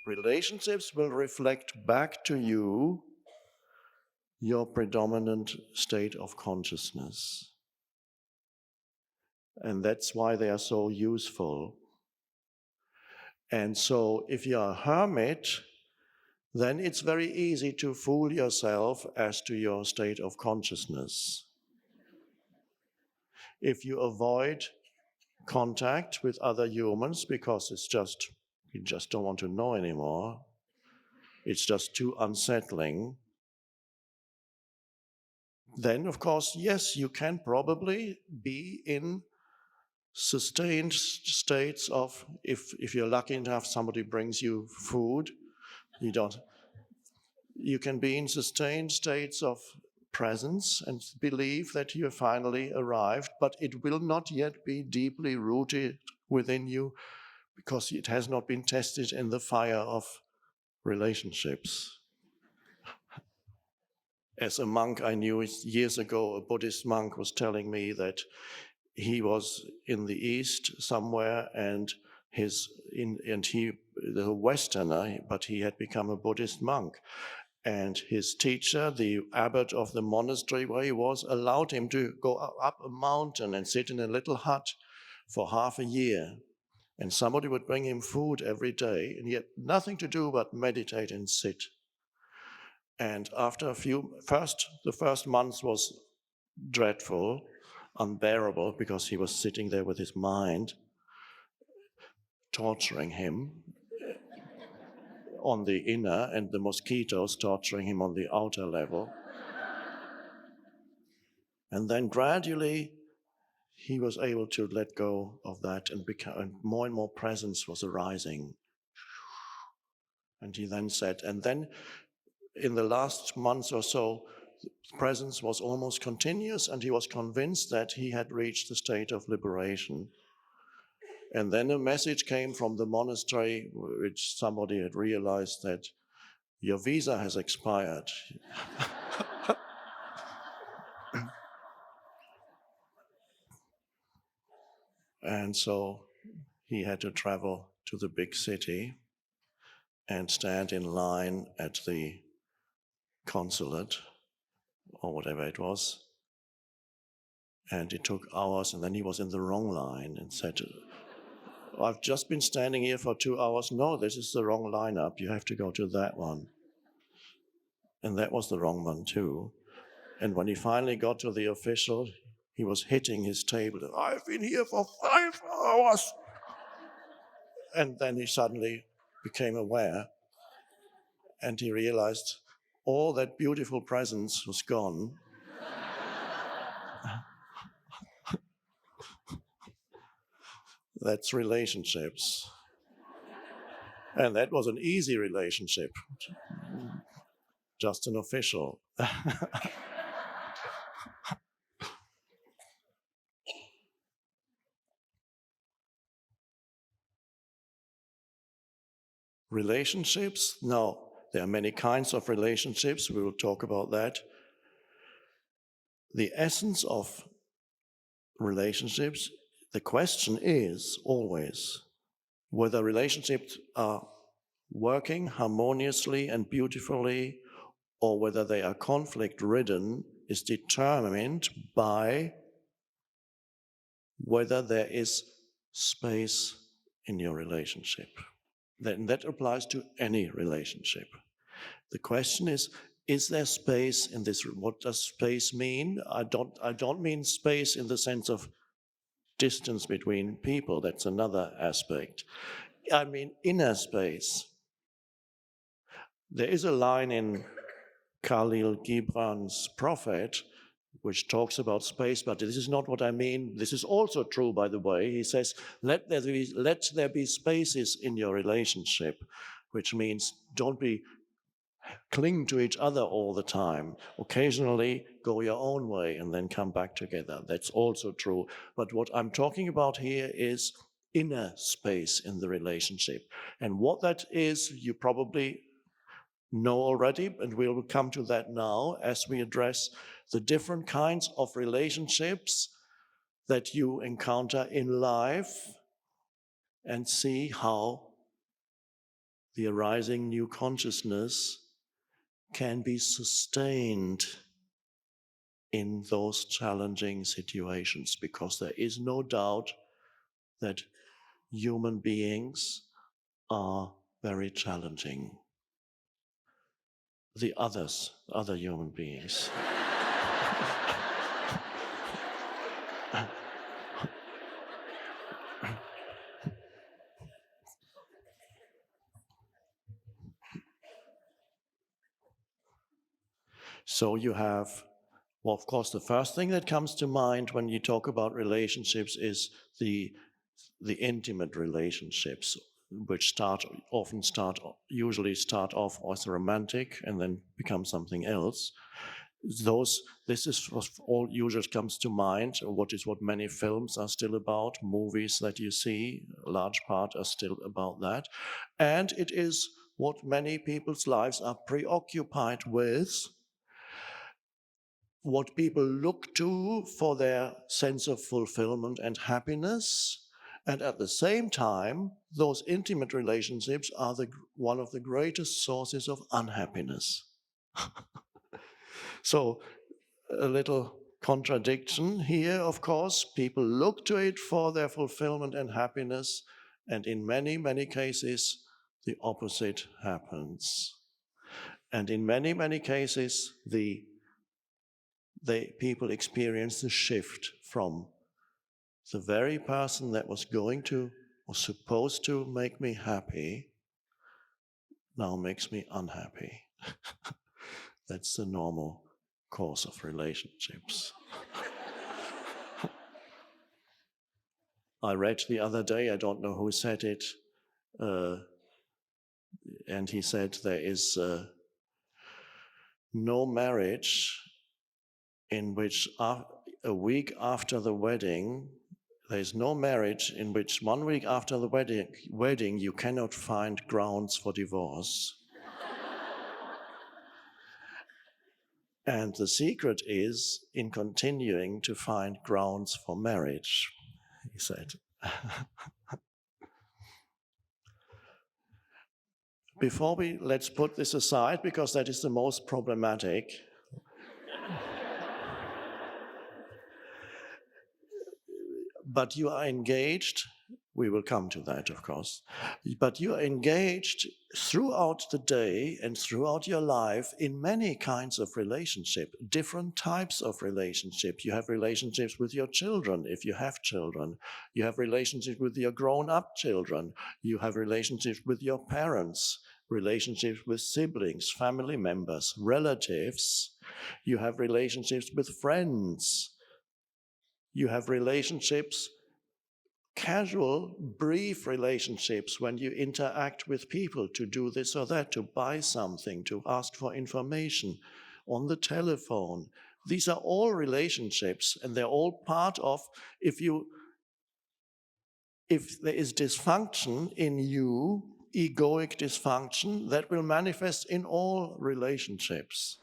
relationships will reflect back to you your predominant state of consciousness. And that's why they are so useful. And so if you're a hermit, then it's very easy to fool yourself as to your state of consciousness. If you avoid contact with other humans because you just don't want to know anymore, it's just too unsettling, then of course, yes, you can probably be in sustained states of, if you're lucky enough, somebody brings you food, you can be in sustained states of presence and believe that you have finally arrived, but it will not yet be deeply rooted within you because it has not been tested in the fire of relationships. As a monk I knew years ago, a Buddhist monk was telling me that he was in the East somewhere, and he was a Westerner, but he had become a Buddhist monk. And his teacher, the abbot of the monastery where he was, allowed him to go up a mountain and sit in a little hut for half a year. And somebody would bring him food every day, and he had nothing to do but meditate and sit. And after the first month was dreadful, unbearable, because he was sitting there with his mind torturing him on the inner and the mosquitoes torturing him on the outer level. And then gradually he was able to let go of that, and more and more presence was arising. And he then said, and then in the last month or so, presence was almost continuous, and he was convinced that he had reached the state of liberation. And then a message came from the monastery, which somebody had realized that your visa has expired. And so he had to travel to the big city and stand in line at the consulate or whatever it was. And it took hours, and then he was in the wrong line and said, I've just been standing here for 2 hours. No, this is the wrong lineup. You have to go to that one. And that was the wrong one too. And when he finally got to the official, he was hitting his table. I've been here for 5 hours. And then he suddenly became aware, and he realized all that beautiful presence was gone. That's relationships. And that was an easy relationship, just an official. Relationships? No, there are many kinds of relationships. We will talk about that. The essence of relationships, the question is always whether relationships are working harmoniously and beautifully, or whether they are conflict-ridden, is determined by whether there is space in your relationship. That applies to any relationship. The question is there space in this? What does space mean? I don't mean space in the sense of distance between people. That's another aspect. I mean inner space. There is a line in Khalil Gibran's Prophet which talks about space, but this is not what I mean. This is also true, by the way. He says, let there be spaces in your relationship, which means don't cling to each other all the time. Occasionally go your own way and then come back together. That's also true. But what I'm talking about here is inner space in the relationship. And what that is, you probably know already, and we'll come to that now as we address the different kinds of relationships that you encounter in life and see how the arising new consciousness can be sustained in those challenging situations, because there is no doubt that human beings are very challenging. The other human beings. So you have, well, of course, the first thing that comes to mind when you talk about relationships is the intimate relationships, which usually start off as romantic and then become something else. This is what all usually comes to mind. What many films are still about, movies that you see, a large part are still about that. And it is what many people's lives are preoccupied with, what people look to for their sense of fulfillment and happiness. And at the same time, those intimate relationships are one of the greatest sources of unhappiness. So a little contradiction here, of course. People look to it for their fulfillment and happiness, and in many, many cases, the opposite happens. And in many, many cases, people experience the shift from the very person that was supposed to make me happy, now makes me unhappy. That's the normal course of relationships. I read the other day, I don't know who said it, and he said there is no marriage in which a week after the wedding, there's no marriage in which 1 week after the wedding you cannot find grounds for divorce. And the secret is in continuing to find grounds for marriage, he said. Let's put this aside, because that is the most problematic. But you are engaged, we will come to that, of course, but you are engaged throughout the day and throughout your life in many kinds of relationship, different types of relationship. You have relationships with your children, if you have children. You have relationships with your grown-up children. You have relationships with your parents, relationships with siblings, family members, relatives. You have relationships with friends. You have relationships, casual, brief relationships when you interact with people to do this or that, to buy something, to ask for information, on the telephone. These are all relationships, and they're all part of, if there is dysfunction in you, egoic dysfunction, that will manifest in all relationships.